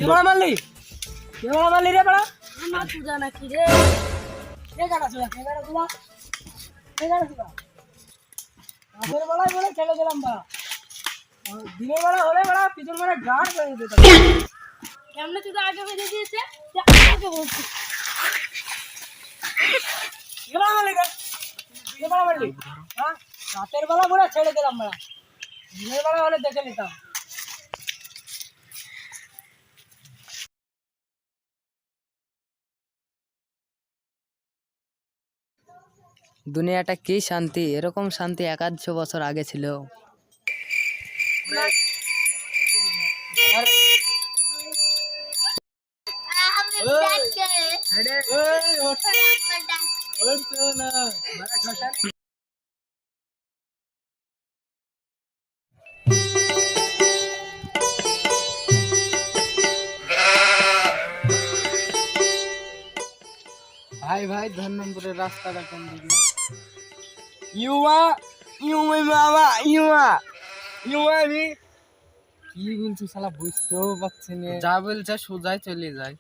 বড় মারলি কে বড় মারলি রে বড় আমার পূজা নাকি রে কে গাড়া ছিল কে গাড়া ছিল কে গাড়া ছিল রাতের বেলায় বলে ছেড়ে দিলাম বা দিনের বেলা হলে বড় পিছন মানে গাড় করে দিত কেমনে তুই তো আগে বেঁধে দিয়েছে আগে বলছি কে বড় মারলি কে বড় মারলি হ্যাঁ রাতের বেলা বলে ছেড়ে দিলাম বড় দিনের বেলা হলে দেখে নিতাম দুনিয়াটা কি শান্তি, এরকম শান্তি 150 বছর আগে ছিল। ভাই ভাই ধর্মপুরের রাস্তাটা কোন দিকে? ইউয়া ইউয়া বাবা ইউয়া ইউয়া আমি কি বলছো শালা, বুঝতেও পারছি না। যা বলছে সোজাই চলে যায়।